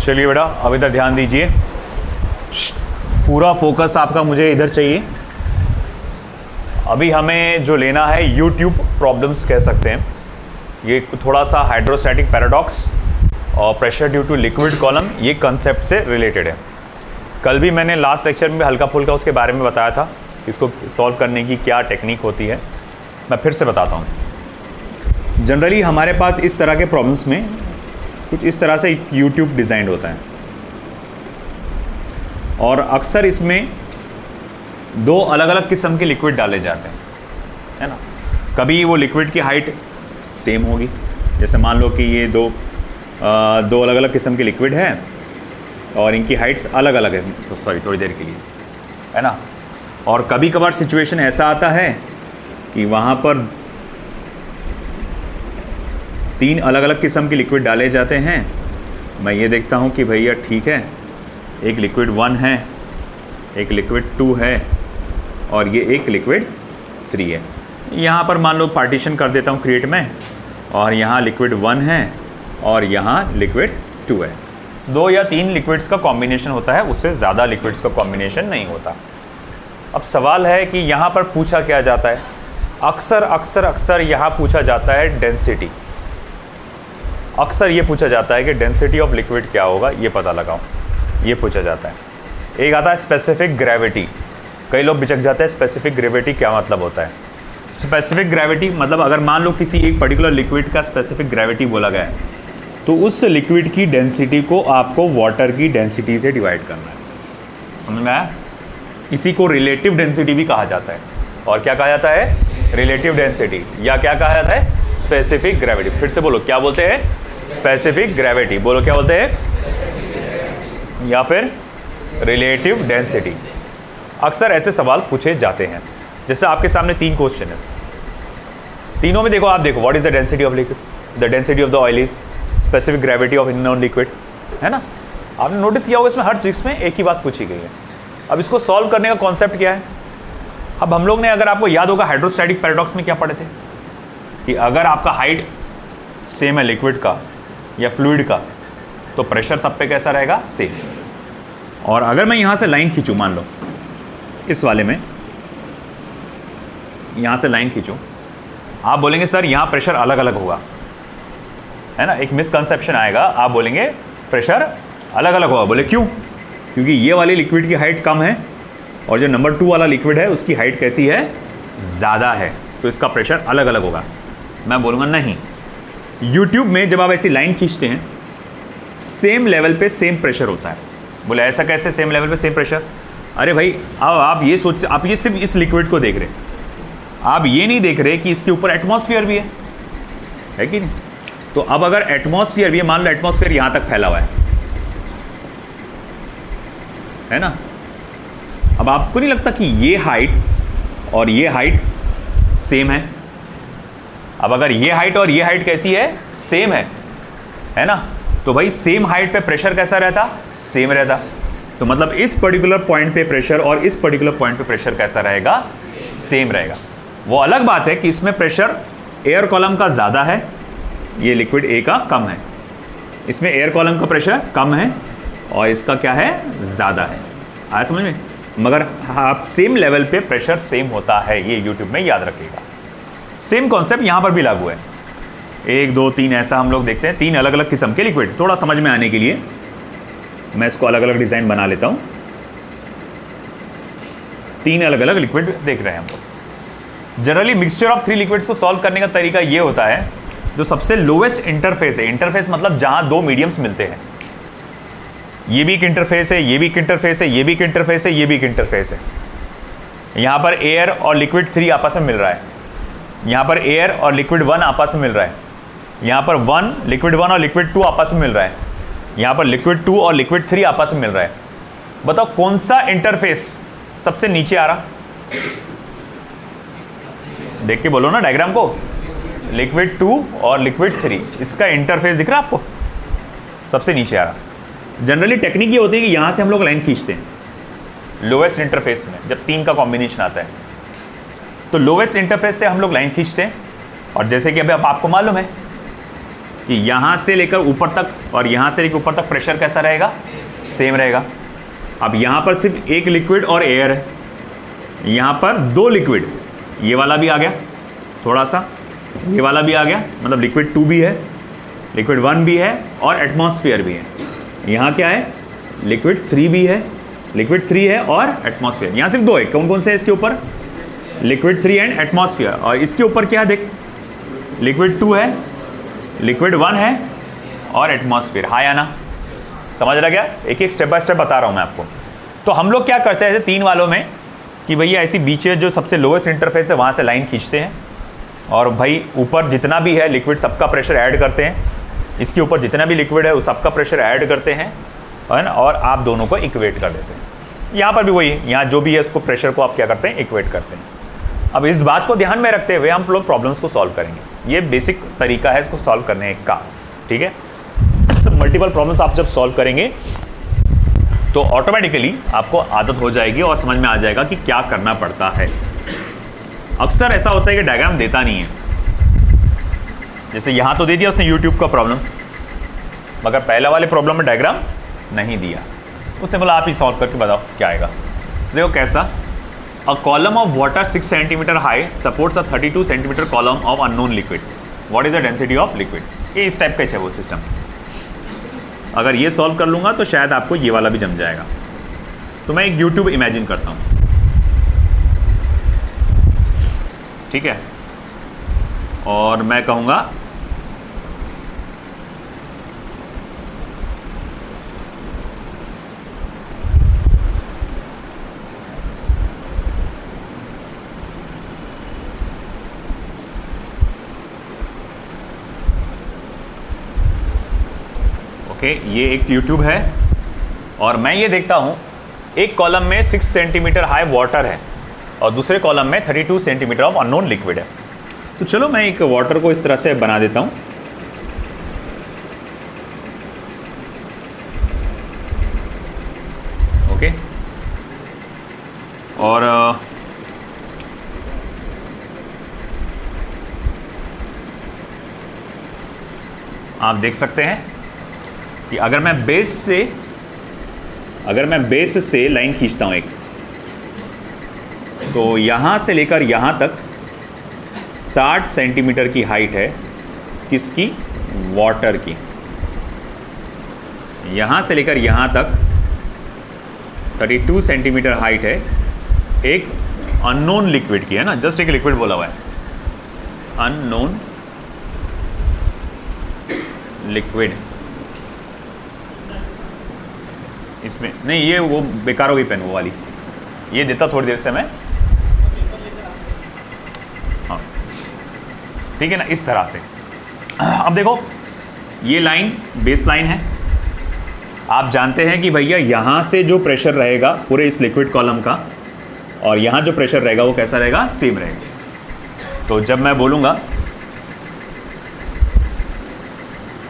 चलिए बेटा अब इधर ध्यान दीजिए, पूरा फोकस आपका मुझे इधर चाहिए। अभी हमें जो लेना है यूट्यूब प्रॉब्लम्स कह सकते हैं, ये थोड़ा सा हाइड्रोस्टैटिक पैराडॉक्स और pressure due to liquid column, ये कंसेप्ट से रिलेटेड है। कल भी मैंने लास्ट लेक्चर में हल्का फुल्का उसके बारे में बताया था कि इसको सॉल्व करने की क्या टेक्निक होती है। मैं फिर से बताता हूँ। जनरली हमारे पास इस तरह के प्रॉब्लम्स में कुछ इस तरह से यूट्यूब डिज़ाइन होता है और अक्सर इसमें दो अलग अलग किस्म के लिक्विड डाले जाते हैं, है ना। कभी वो लिक्विड की हाइट सेम होगी, जैसे मान लो कि ये दो अलग अलग किस्म के लिक्विड है और इनकी हाइट्स अलग अलग है, सॉरी थोड़ी देर के लिए, है ना। और कभी कभार सिचुएशन ऐसा आता है कि वहाँ पर तीन अलग अलग किस्म के लिक्विड डाले जाते हैं। मैं ये देखता हूँ कि भैया ठीक है, एक लिक्विड 1 है, एक लिक्विड 2 है और ये एक लिक्विड 3 है। यहाँ पर मान लो पार्टीशन कर देता हूँ क्रिएट में, और यहाँ लिक्विड 1 है और यहाँ लिक्विड 2 है। 2 या 3 लिक्विड्स का कॉम्बिनेशन होता है, उससे ज़्यादा लिक्विड्स का कॉम्बिनेशन नहीं होता। अब सवाल है कि यहाँ पर पूछा क्या जाता है, अक्सर यहाँ पूछा जाता है डेंसिटी। अक्सर ये पूछा जाता है कि डेंसिटी ऑफ लिक्विड क्या होगा, ये पता लगाओ, ये पूछा जाता है। एक आता है स्पेसिफिक ग्रेविटी। कई लोग बिचक जाते हैं स्पेसिफिक ग्रेविटी क्या मतलब होता है। स्पेसिफिक ग्रेविटी मतलब अगर मान लो किसी एक पर्टिकुलर लिक्विड का स्पेसिफिक ग्रेविटी बोला गया है तो उस लिक्विड की डेंसिटी को आपको वाटर की डेंसिटी से डिवाइड करना है, समझ में आया। इसी को रिलेटिव डेंसिटी भी कहा जाता है। और क्या कहा जाता है, रिलेटिव डेंसिटी, या क्या कहा जाता है, स्पेसिफिक ग्रेविटी। फिर से बोलो, क्या बोलते हैं, स्पेसिफिक ग्रेविटी। बोलो क्या बोलते हैं, या फिर रिलेटिव डेंसिटी। अक्सर ऐसे सवाल पूछे जाते हैं। जैसे आपके सामने 3 क्वेश्चन है, तीनों में देखो, आप देखो, what is the density of liquid, the density of the oil is, specific gravity of non liquid, है ना। आपने नोटिस किया होगा इसमें हर चीज़ में एक ही बात पूछी गई है। अब इसको सॉल्व करने का कॉन्सेप्ट क्या है। अब हम लोग ने, अगर आपको याद होगा, हाइड्रोस्टैटिक पैराडॉक्स में क्या पढ़े थे कि अगर आपका हाइट सेम है लिक्विड का या फ्लूइड का तो प्रेशर सब पे कैसा रहेगा, सेम। और अगर मैं यहाँ से लाइन खींचूँ, मान लो इस वाले में यहाँ से लाइन खींचूँ, आप बोलेंगे सर यहाँ प्रेशर अलग अलग होगा, है ना। एक मिसकंसेप्शन आएगा, आप बोलेंगे प्रेशर अलग अलग होगा। बोले क्यों, क्योंकि ये वाली लिक्विड की हाइट कम है और जो नंबर 2 वाला लिक्विड है उसकी हाइट कैसी है, ज़्यादा है, तो इसका प्रेशर अलग अलग होगा। मैं बोलूँगा नहीं, यूट्यूब में जब आप ऐसी लाइन खींचते हैं सेम लेवल पे सेम प्रेशर होता है। बोले ऐसा कैसे सेम लेवल पे सेम प्रेशर, अरे भाई अब आप ये सोच, आप ये सिर्फ इस लिक्विड को देख रहे, आप ये नहीं देख रहे कि इसके ऊपर एटमॉस्फेयर भी है कि नहीं। तो अब अगर एटमॉस्फेयर भी है, मान लो एटमॉस्फेयर यहाँ तक फैला हुआ है ना। अब आपको नहीं लगता कि ये हाइट और ये हाइट सेम है। अब अगर ये हाइट और ये हाइट कैसी है, सेम है ना, तो भाई सेम हाइट पे प्रेशर कैसा रहता, सेम रहता। तो मतलब इस पर्टिकुलर पॉइंट पे प्रेशर और इस पर्टिकुलर पॉइंट पे प्रेशर कैसा रहेगा, सेम रहेगा। वो अलग बात है कि इसमें प्रेशर एयर कॉलम का ज़्यादा है, ये लिक्विड ए का कम है। इसमें एयर कॉलम का प्रेशर कम है और इसका क्या है, ज़्यादा है। आया समझ में। मगर आप सेम लेवल पे प्रेशर सेम होता है, ये यूट्यूब में याद रखिएगा। सेम कॉन्सेप्ट यहाँ पर भी लागू है। 1 2 3 ऐसा हम लोग देखते हैं, 3 अलग अलग किस्म के लिक्विड। थोड़ा समझ में आने के लिए मैं इसको अलग अलग डिज़ाइन बना लेता हूँ। 3 अलग अलग लिक्विड देख रहे हैं हम लोग। जनरली मिक्सचर ऑफ 3 लिक्विड्स को सॉल्व करने का तरीका ये होता है, जो सबसे लोवेस्ट इंटरफेस है, इंटरफेस मतलब जहाँ 2 मीडियम्स मिलते हैं, ये भी एक इंटरफेस है, ये भी एक इंटरफेस है, ये भी एक इंटरफेस है, ये भी एक इंटरफेस है। यहाँ पर एयर और लिक्विड 3 आपस में मिल रहा है, यहाँ पर एयर और लिक्विड 1 आपस में मिल रहा है, यहाँ पर लिक्विड 1 और लिक्विड 2 आपस में मिल रहा है, यहाँ पर लिक्विड 2 और लिक्विड 3 आपस में मिल रहा है। बताओ कौन सा इंटरफेस सबसे नीचे आ रहा, देख के बोलो ना डायग्राम को। लिक्विड 2 और लिक्विड 3, इसका इंटरफेस दिख रहा है आपको, सबसे नीचे आ रहा। जनरली टेक्निक ये होती है कि यहाँ से हम लोग लाइन खींचते हैं लोवेस्ट इंटरफेस में, जब 3 का कॉम्बिनेशन आता है तो लोवेस्ट इंटरफेस से हम लोग लाइन खींचते हैं। और जैसे कि अभी आपको मालूम है कि यहाँ से लेकर ऊपर तक और यहाँ से लेकर ऊपर तक प्रेशर कैसा रहेगा, सेम रहेगा। अब यहाँ पर सिर्फ एक लिक्विड और एयर है, यहाँ पर दो लिक्विड, ये वाला भी आ गया थोड़ा सा, ये वाला भी आ गया, मतलब लिक्विड 2 भी है, लिक्विड 1 भी है और एटमॉस्फेयर भी है। यहाँ क्या है, लिक्विड 3 भी है, लिक्विड 3 है और एटमॉस्फेयर। यहाँ सिर्फ 2 है, कौन कौन से है इसके ऊपर, लिक्विड 3 एंड एटमॉस्फेयर। और इसके ऊपर क्या देख, लिक्विड 2 है, लिक्विड 1 है और एटमॉस्फेयर। हाँ या ना, समझ रहा क्या, एक एक स्टेप बाय स्टेप बता रहा हूँ मैं आपको। तो हम लोग क्या करते हैं ऐसे 3 वालों में कि भैया ऐसी बीच जो सबसे लोएस्ट इंटरफेस है वहाँ से लाइन खींचते हैं और भाई ऊपर जितना भी है लिक्विड सबका प्रेशर ऐड करते हैं, इसके ऊपर जितना भी लिक्विड है उस सबका प्रेशर ऐड करते हैं, है ना, और आप दोनों को इक्वेट कर देते हैं। यहाँ पर भी वही, यहाँ जो भी है उसको प्रेशर को आप क्या करते हैं, इक्वेट करते हैं। अब इस बात को ध्यान में रखते हुए हम लोग प्रॉब्लम्स को सॉल्व करेंगे। ये बेसिक तरीका है इसको सॉल्व करने का, ठीक है। मल्टीपल प्रॉब्लम्स आप जब सॉल्व करेंगे तो ऑटोमेटिकली आपको आदत हो जाएगी और समझ में आ जाएगा कि क्या करना पड़ता है। अक्सर ऐसा होता है कि डायग्राम देता नहीं है, जैसे यहाँ तो दे दिया उसने यूट्यूब का प्रॉब्लम, मगर पहले वाले प्रॉब्लम में डायग्राम नहीं दिया। उसने बोला आप ही सॉल्व करके बताओ क्या आएगा। देखो कैसा, a column of water 6 centimetre high supports a 32 centimetre column of unknown liquid, what is the density of liquid. ये इस टाइप का है वो सिस्टम। अगर ये सॉल्व कर लूँगा तो शायद आपको ये वाला भी जम जाएगा। तो मैं एक यूट्यूब इमेजिन करता हूँ, ठीक है, और मैं कहूँगा ये एक यूट्यूब है और मैं ये देखता हूँ एक कॉलम में 6 सेंटीमीटर हाई वाटर है और दूसरे कॉलम में 32 सेंटीमीटर ऑफ अननोन लिक्विड है। तो चलो मैं एक वाटर को इस तरह से बना देता हूँ। ओके, और आप देख सकते हैं कि अगर मैं बेस से लाइन खींचता हूं एक, तो यहां से लेकर यहां तक 60 सेंटीमीटर की हाइट है, किसकी, वाटर की। यहां से लेकर यहां तक 32 सेंटीमीटर हाइट है एक अननोन लिक्विड की, है ना, जस्ट एक लिक्विड बोला हुआ है, अननोन लिक्विड। इसमें नहीं, ये वो बेकार हो गई पेन वो वाली, ये देता थोड़ी देर से मैं, हाँ ठीक है ना, इस तरह से। अब देखो ये लाइन बेस लाइन है, आप जानते हैं कि भैया यहाँ से जो प्रेशर रहेगा पूरे इस लिक्विड कॉलम का और यहाँ जो प्रेशर रहेगा वो कैसा रहेगा, सेम रहेगा। तो जब मैं बोलूँगा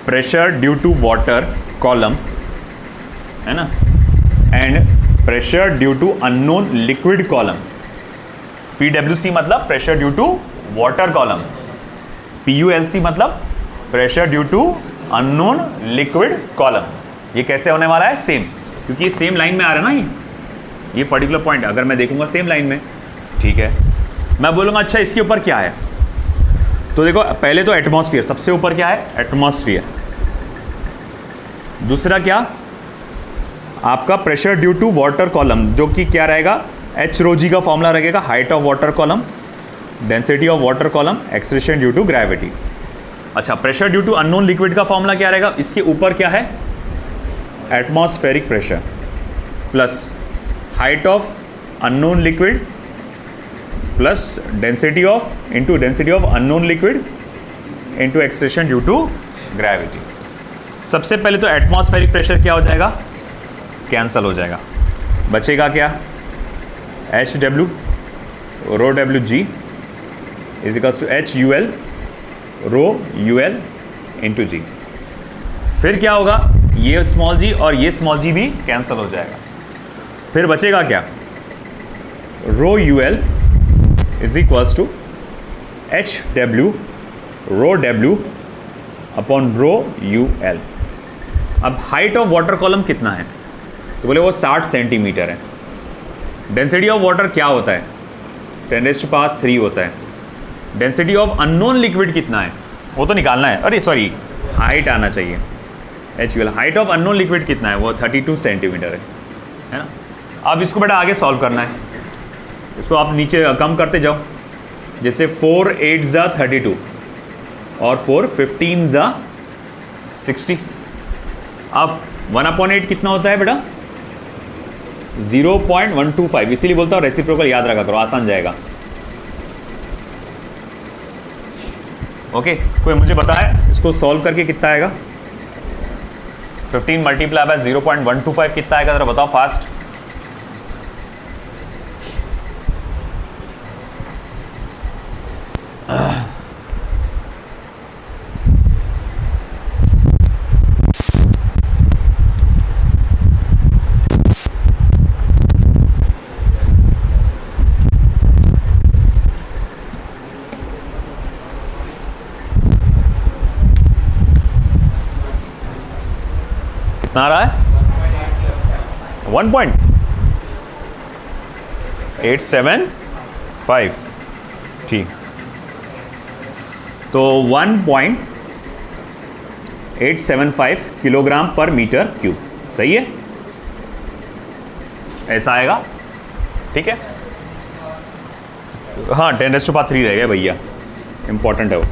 pressure due to water column, है ना, and pressure due to unknown liquid column, PWC मतलब pressure due to water column, PULC मतलब pressure due to unknown liquid column. ये कैसे होने वाला है, सेम, क्योंकि ये सेम लाइन में आ रहा है ना, ये पर्टिकुलर पॉइंट अगर मैं देखूंगा सेम लाइन में, ठीक है। मैं बोलूँगा अच्छा इसके ऊपर क्या है, तो देखो पहले तो एटमॉस्फेयर, सबसे ऊपर क्या है, एटमॉस्फेयर। दूसरा क्या, आपका pressure due to water column, जो कि क्या रहेगा, H ρg का फॉर्मूला रहेगा, height of water column, density of water column, acceleration due to gravity. अच्छा, pressure due to unknown liquid का फॉर्मूला क्या रहेगा, इसके ऊपर क्या है, atmospheric pressure plus height of unknown liquid plus density of into density of unknown liquid into acceleration due to gravity. सबसे पहले तो एटमॉस्फेरिक प्रेशर क्या हो जाएगा, कैंसल हो जाएगा, बचेगा क्या, HW rho WG is equals to HUL rho UL into G। फिर क्या होगा, ये स्मॉल g और ये स्मॉल g भी कैंसल हो जाएगा। फिर बचेगा क्या, rho UL is equals to HW rho W upon rho U L. अब हाइट ऑफ वाटर कॉलम कितना है, तो बोले वो 60 सेंटीमीटर है। डेंसिटी ऑफ वाटर क्या होता है, 10⁻³ होता है। डेंसिटी ऑफ अननोन लिक्विड कितना है वो तो निकालना है, अरे सॉरी हाइट आना चाहिए, HUL। Height of unknown liquid कितना है, वो 32 सेंटीमीटर है ना। अब इसको बेटा आगे सॉल्व करना है, इसको आप नीचे कम करते जाओ, जैसे 4 8 ज़ा 32 और 4 15 ज़ा 60। अब 1/8 कितना होता है बेटा, 0.125, इसीलिए बोलता हूँ रेसिप्रोकल याद रखा करो, आसान जाएगा। ओके कोई मुझे बताए इसको सॉल्व करके कितना आएगा, 15 मल्टीप्लाई बाय 0.125 कितना आएगा, जरा बताओ फास्ट। कितना आ रहा है, 1.875, ठीक। तो 1.875 किलोग्राम पर मीटर क्यूब, सही है, ऐसा आएगा, ठीक है। हाँ 10⁻³ रह गया भैया, इंपॉर्टेंट है वो।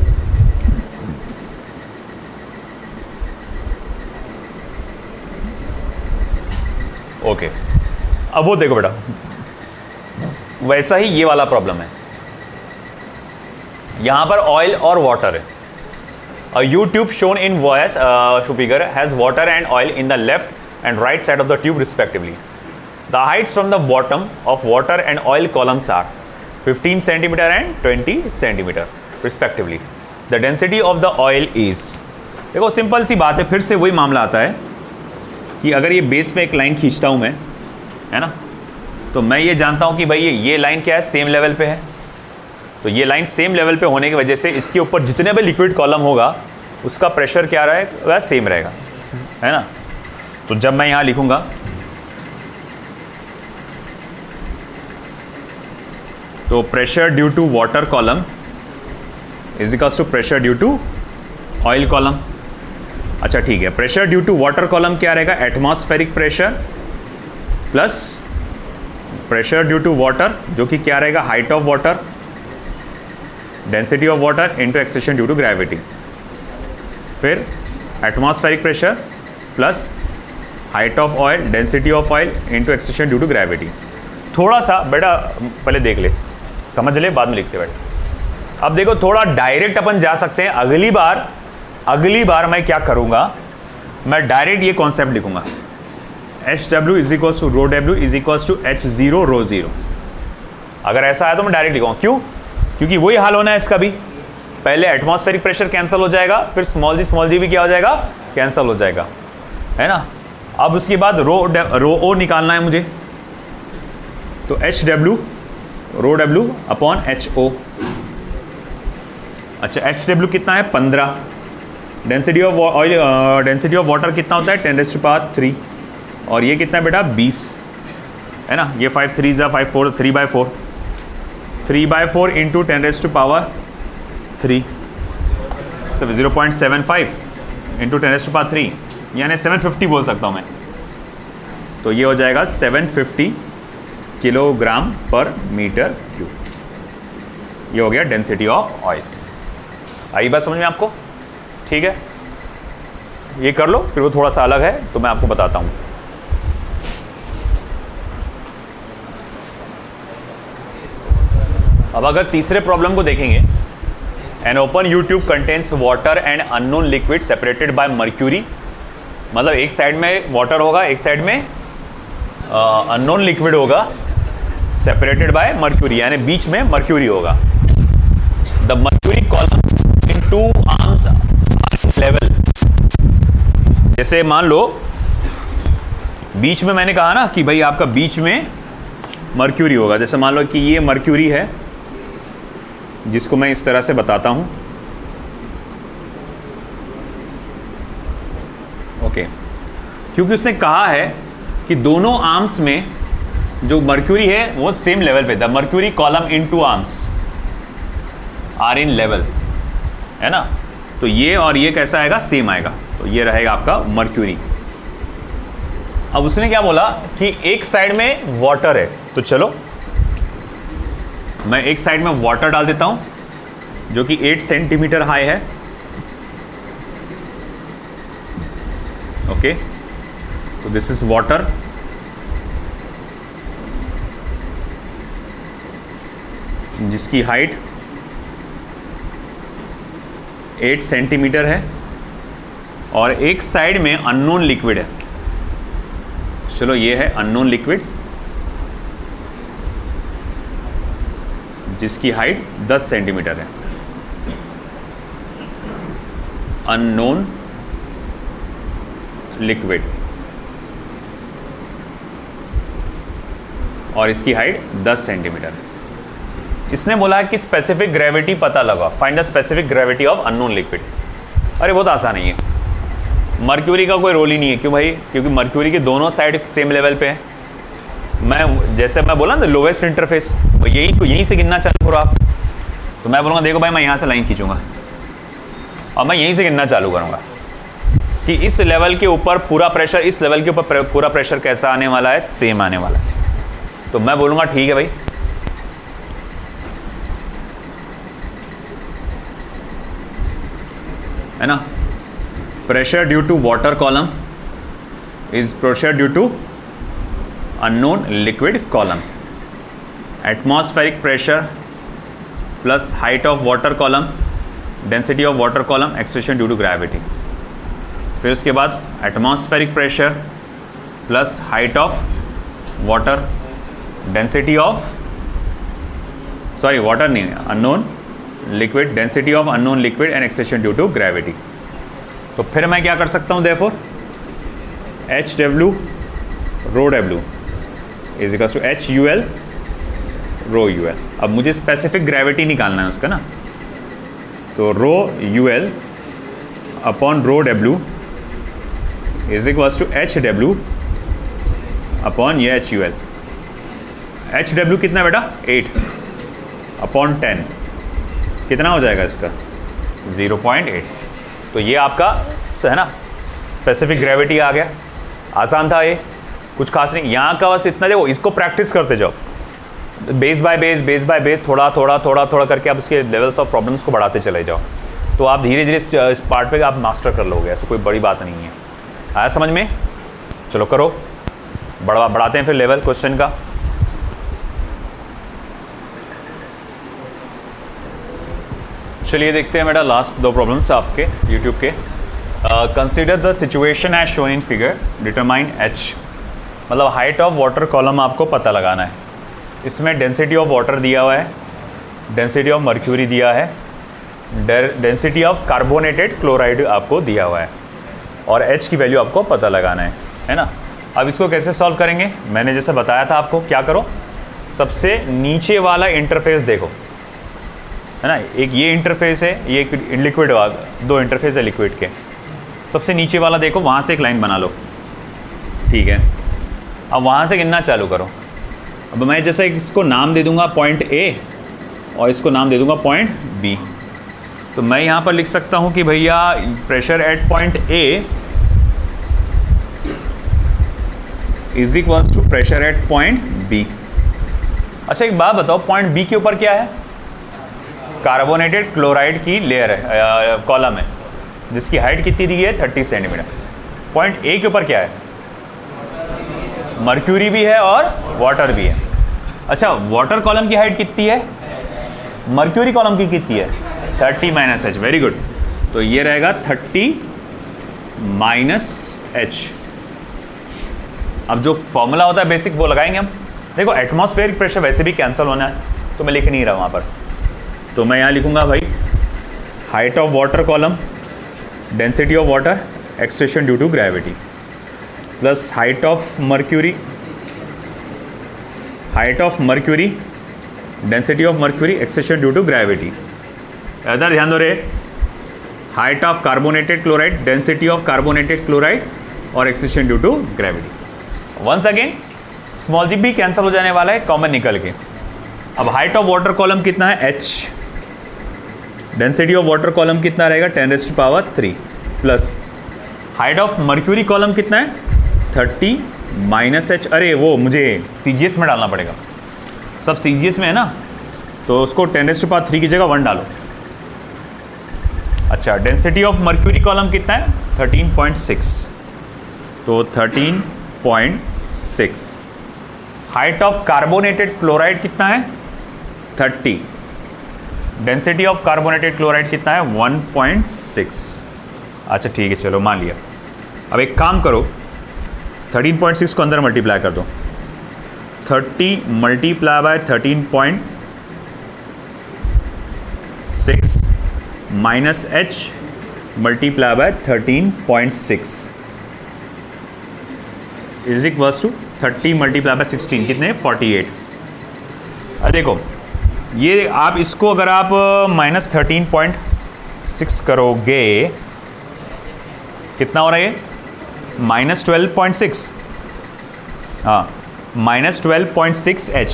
ओके अब वो देखो बेटा, वैसा ही ये वाला प्रॉब्लम है, यहां पर ऑयल और वाटर है। A U tube shown in voice figure has water and oil in the left and right side of the tube respectively. The heights from the bottom of water and oil columns are 15 centimetre and 20 centimetre respectively. The density of the oil is, देखो simple सी बात है, फिर से वही मामला आता है कि अगर ये बेस पे एक लाइन खींचता हूँ मैं, है ना, तो मैं ये जानता हूँ कि भाई ये लाइन क्या है, सेम लेवल पे है। तो ये लाइन सेम लेवल पे होने की वजह से इसके ऊपर जितने भी लिक्विड कॉलम होगा उसका प्रेशर क्या रहेगा, सेम रहेगा, है ना। तो जब मैं यहाँ लिखूँगा तो pressure due to water column is equals to pressure due to oil column. अच्छा ठीक है, pressure due to water column क्या रहेगा, atmospheric pressure plus pressure due to water जो कि क्या रहेगा, height of water, density of water into acceleration due to gravity. फिर atmospheric pressure plus height of oil, density of oil into acceleration due to gravity. थोड़ा सा बेटा पहले देख ले, समझ ले, बाद में लिखते बैठ। अब देखो थोड़ा डायरेक्ट अपन जा सकते हैं, अगली बार मैं क्या करूंगा, मैं डायरेक्ट ये कॉन्सेप्ट लिखूंगा, HW is equals to rho W is equals to H0 rho 0। अगर ऐसा है तो मैं डायरेक्ट लिखूंगा, क्यों, क्योंकि वही हाल होना है इसका भी, पहले एटमॉस्फेरिक प्रेशर कैंसिल हो जाएगा, फिर स्मॉल जी भी क्या हो जाएगा, कैंसिल हो जाएगा, है ना। अब उसके बाद रो ओ निकालना है मुझे, तो HW रो डब्ल्यू अपॉन HO। अच्छा HW कितना है, 15। Density of oil, density of water कितना होता है, 10⁻³ और ये कितना है बेटा, 20, है ना। ये 5 3 ज़ा 5 4, 3/4 इंटू 10⁻³ 0.75 इंटू 10⁻³ यानी 750 बोल सकता हूँ मैं। तो ये हो जाएगा 750 किलोग्राम पर मीटर क्यूब। ये हो गया डेंसिटी ऑफ ऑयल। आई बात समझ में आपको, ठीक है। ये कर लो, फिर वो थोड़ा सा अलग है तो मैं आपको बताता हूँ। अब अगर तीसरे प्रॉब्लम को देखेंगे, an open U tube contains water and unknown liquid separated by mercury. मतलब एक साइड में वाटर होगा, एक साइड में अननोन लिक्विड होगा, सेपरेटेड बाय मर्क्यूरी, यानी बीच में मर्क्यूरी होगा। The mercury columns in 2 arms are level. जैसे मान लो बीच में, मैंने कहा ना कि भाई आपका बीच में मर्क्यूरी होगा। जैसे मान लो कि ये मर्क्यूरी है, जिसको मैं इस तरह से बताता हूं, क्योंकि उसने कहा है कि दोनों आर्म्स में जो मर्क्यूरी है वो सेम लेवल पे, the mercury column in two arms are in level, है ना। तो ये और ये कैसा आएगा, सेम आएगा, तो ये रहेगा आपका मर्क्यूरी। अब उसने क्या बोला कि एक साइड में वाटर है, तो चलो मैं एक साइड में वाटर डाल देता हूं जो कि 8 सेंटीमीटर हाई है। ओके, तो दिस इज वाटर, जिसकी हाइट 8 सेंटीमीटर है और एक साइड में अननोन लिक्विड है। चलो ये है अननोन लिक्विड जिसकी हाइट 10 सेंटीमीटर है। अननोन लिक्विड और इसकी हाइट 10 सेंटीमीटर है। इसने बोला कि स्पेसिफिक ग्रेविटी पता लगा, find the specific gravity of unknown liquid. अरे बहुत आसान है ये, मर्क्यूरी का कोई रोल ही नहीं है। क्यों भाई? क्योंकि मर्क्यूरी के दोनों साइड सेम लेवल पे है। जैसे मैं बोला ना लोवेस्ट इंटरफेस, यहीं से गिनना चालू करो आप। तो मैं बोलूँगा देखो भाई मैं यहाँ से लाइन खींचूंगा और मैं यहीं से गिनना चालू करूँगा कि इस लेवल के ऊपर पूरा प्रेशर, इस लेवल के ऊपर पूरा प्रेशर कैसा आने वाला है, सेम आने वाला है। तो मैं बोलूँगा ठीक है भाई, है ना। Pressure due to water column is pressure due to unknown liquid column. Atmospheric pressure plus height of water column, density of water column, extension due to gravity. फिर उसके बाद atmospheric pressure plus height of water, density of water नहीं, unknown liquid, density of unknown liquid and extension due to gravity. तो फिर मैं क्या कर सकता हूँ, therefore HW rho W is equals to HUL rho UL। अब मुझे स्पेसिफिक ग्रेविटी निकालना है उसका ना, तो rho UL upon rho W is equals to HW upon ये HUL। HW कितना बेटा, 8 अपॉन 10 कितना हो जाएगा इसका, 0.8। तो ये आपका है ना स्पेसिफिक ग्रेविटी आ गया। आसान था ये, कुछ खास नहीं। यहाँ का बस इतना, देखो इसको प्रैक्टिस करते जाओ, base by base, base by base, थोड़ा थोड़ा थोड़ा थोड़ा करके आप इसके लेवल्स ऑफ प्रॉब्लम्स को बढ़ाते चले जाओ। तो आप धीरे धीरे इस पार्ट पे आप मास्टर कर लोगे, ऐसा कोई बड़ी बात नहीं है। आया समझ में? चलो करो, बढ़ाते हैं फिर लेवल क्वेश्चन का। चलिए देखते हैं बेटा लास्ट 2 प्रॉब्लम्स आपके यूट्यूब के। Consider the situation as shown in figure, determine H। मतलब हाइट ऑफ वाटर कॉलम आपको पता लगाना है। इसमें डेंसिटी ऑफ वाटर दिया हुआ है, डेंसिटी ऑफ मर्क्यूरी दिया है, डेंसिटी ऑफ कार्बोनेटेड क्लोराइड आपको दिया हुआ है और H की वैल्यू आपको पता लगाना है ना। अब इसको कैसे सॉल्व करेंगे, मैंने जैसे बताया था आपको, क्या करो, सबसे नीचे वाला इंटरफेस देखो, है ना। एक ये इंटरफेस है, ये एक लिक्विड, 2 इंटरफेस है लिक्विड के। सबसे नीचे वाला देखो, वहाँ से एक लाइन बना लो, ठीक है। अब वहाँ से गिनना चालू करो। अब मैं जैसे इसको नाम दे दूँगा पॉइंट A और इसको नाम दे दूँगा पॉइंट B। तो मैं यहाँ पर लिख सकता हूँ कि भैया pressure at point A is equals to pressure at point B। अच्छा एक बात बताओ, पॉइंट B के ऊपर क्या है, कार्बोनेटेड क्लोराइड की लेयर है, कॉलम है, जिसकी हाइट कितनी दी है, 30 सेंटीमीटर। पॉइंट A के ऊपर क्या है, मर्क्यूरी भी है और वाटर भी है। अच्छा वाटर कॉलम की हाइट कितनी है, मर्क्यूरी कॉलम की कितनी है, 30 - H। Very good. तो ये रहेगा 30 - H। अब जो फॉर्मूला होता है बेसिक वो लगाएंगे हम। देखो एटमॉस्फेरिक प्रेशर वैसे भी कैंसिल होना है, तो मैं लिख नहीं रहा वहाँ पर। तो मैं यहाँ लिखूँगा भाई height of water column, density of water, extension due to gravity, plus height of mercury, density of mercury, extension due to gravity. ध्यान दो रे, height of carbonated chloride, density of carbonated chloride, और acceleration due to gravity. Once again small g भी cancel हो जाने वाला है, common निकल के। अब हाइट ऑफ वाटर कॉलम कितना है, h, density of water column कितना रहेगा 10⁻³ plus height of mercury column कितना है 30 माइनस h। अरे वो मुझे CGS में डालना पड़ेगा, सब CGS में है ना, तो उसको 10⁻³ की जगह 1 डालो। अच्छा, डेंसिटी ऑफ मर्क्यूरी कॉलम कितना है 13.6, तो 13.6। हाइट ऑफ कार्बोनेटेड क्लोराइड कितना है 30, डेंसिटी ऑफ कार्बोनेटेड क्लोराइड कितना है 1.6। अच्छा ठीक है, चलो मान लिया। अब एक काम करो, 13.6 को अंदर मल्टीप्लाई कर दो, 30 multiply by 13.6 minus h multiply by 13.6 is equals to 30 multiply by 16 कितने 48। अब देखो ये आप इसको अगर आप माइनस 13.6 करोगे कितना हो रहा है ये माइनस 12.6, हाँ माइनस 12.6 h,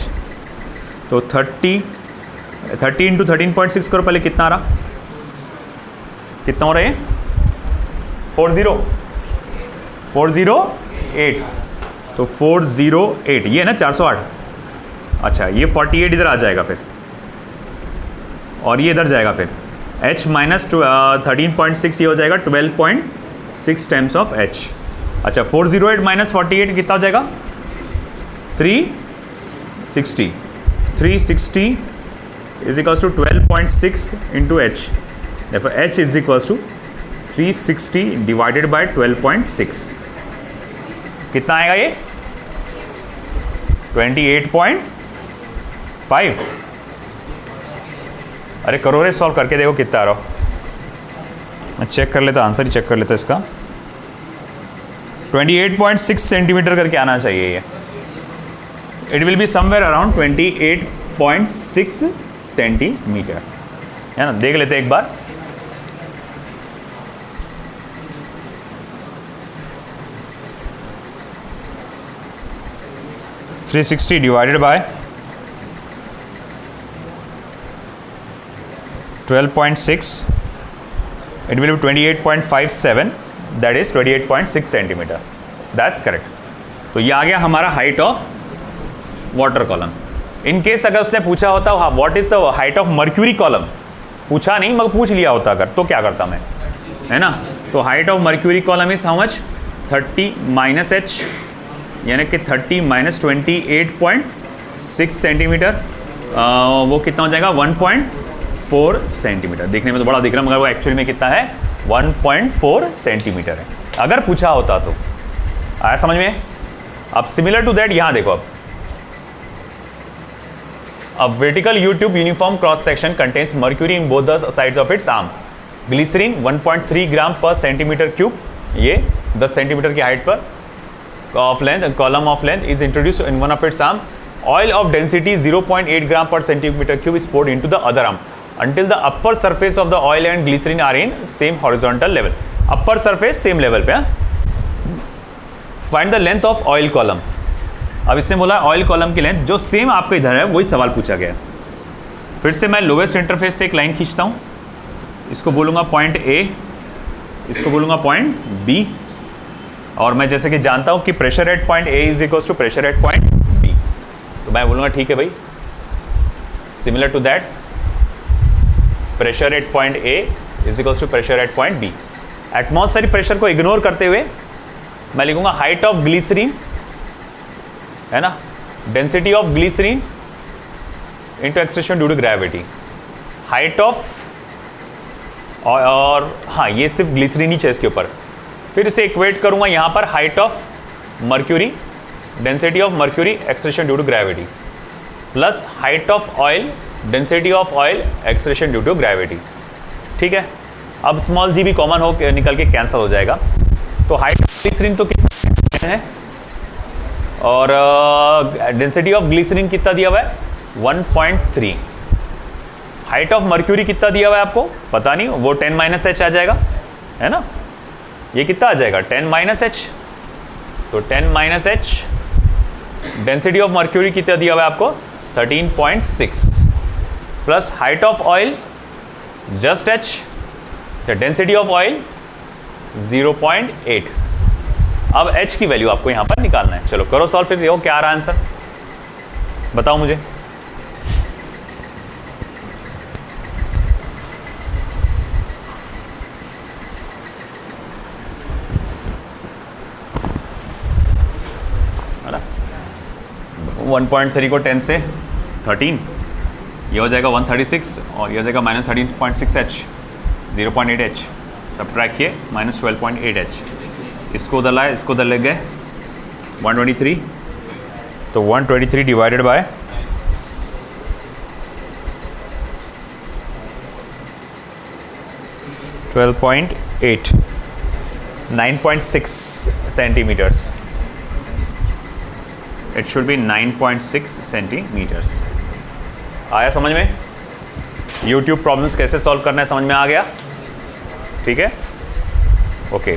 तो 30 इंटू 13.6 करो, पहले कितना आ रहा, कितना हो रहा है 408, तो 408 ये है ना 408। अच्छा ये 48 इधर आ जाएगा फिर, और ये इधर जाएगा फिर h माइनस 13.6 ये हो जाएगा 12.6 टाइम्स ऑफ h। अच्छा 408 माइनस 48 कितना हो जाएगा 360, 360 is equals to 12.6 into h, therefore h is equals to 360 divided by 12.6, कितना आएगा ये 28.5। अरे करो रे, सॉल्व करके देखो कितना आ रहा हो। मैं चेक कर लेता, आंसर ही चेक कर लेता इसका। 28.6 सेंटीमीटर करके आना चाहिए ये। It will be somewhere around 28.6 centimetre, है ना। देख लेते एक बार। (360) divided by 12.6, it will be 28.57, that is 28.6 centimetre. That's correct. तो ये आ गया हमारा height of water column. In case अगर उसने पूछा होता what is the height of mercury column, पूछा नहीं मगर पूछ लिया होता अगर, तो क्या करता मैं, है ना। तो height of mercury column is how much 30 minus h, यानी कि 30 माइनस 28.6 सेंटीमीटर, वो कितना हो जाएगा 1.4 सेंटीमीटर। देखने में तो बड़ा दिख रहा है मगर वो एक्चुअली में कितना है 1.4 सेंटीमीटर है, अगर पूछा होता तो। आया समझ में। अब सिमिलर टू दैट यहाँ देखो, अब vertical U-tube uniform cross section contains mercury in both the sides of its arm. Glycerin 1.3 ग्राम पर सेंटीमीटर क्यूब, ये 10 सेंटीमीटर की हाइट पर of length, column of length is introduced in one of its arm. Oil of density 0.8 gram per centimeter cube is poured into the other arm until the upper surface of the oil and glycerin are in same horizontal level. Upper surface same level पे। Find the length of oil column. अब इसने बोला oil column की length जो same आपके इधर है, वही सवाल पूछा गया। फिर से मैं लोवेस्ट इंटरफेस से एक लाइन खींचता हूँ, इसको बोलूँगा पॉइंट ए, इसको बोलूँगा पॉइंट बी, और मैं जैसे कि जानता हूँ कि pressure at point A is equals to pressure at point B, तो मैं बोलूँगा ठीक है भाई, similar to that pressure at point A is equals to pressure at point B. Atmospheric pressure को इग्नोर करते हुए मैं लिखूँगा हाइट ऑफ ग्लिसरीन, है ना, density of glycerine into acceleration due to gravity, height of, और हाँ ये सिर्फ ग्लिसरीन ही है इसके ऊपर। फिर इसे इक्वेट करूंगा यहाँ पर height of mercury, density of mercury acceleration due to gravity, plus height of oil, density of oil acceleration due to gravity. ठीक है, अब स्मॉल जी भी कॉमन हो निकल के कैंसिल हो जाएगा। तो हाइट ऑफ ग्लिसरीन तो कितना है, और डेंसिटी ऑफ ग्लिसरीन कितना दिया हुआ है 1.3। हाइट ऑफ मर्क्यूरी कितना दिया हुआ है आपको पता नहीं, वो 10 माइनस एच आ जाएगा, है ना। ये कितना आ जाएगा 10 माइनस एच, तो 10 minus H, density of mercury कितना दिया हुआ है आपको 13.6, plus height of oil just H, density of oil 0.8। अब एच की वैल्यू आपको यहां पर निकालना है। चलो करो सॉल्व, फिर देखो क्या आ रहा आंसर, बताओ मुझे। है ना, 1.3 को 10 से 13, ये हो जाएगा 136 और ये हो जाएगा माइनस 13.6 एच, 0.8 एच, सब्ट्रैक्ट किए माइनस 12.8 एच, इसको उधर लाए, इसको उधर ले गए 123, तो 123 divided by 12.8, 9.6 centimetres, it should be 9.6 centimetres. आया समझ में? YouTube प्रॉब्लम्स कैसे सॉल्व करना है समझ में आ गया? ठीक है, ओके।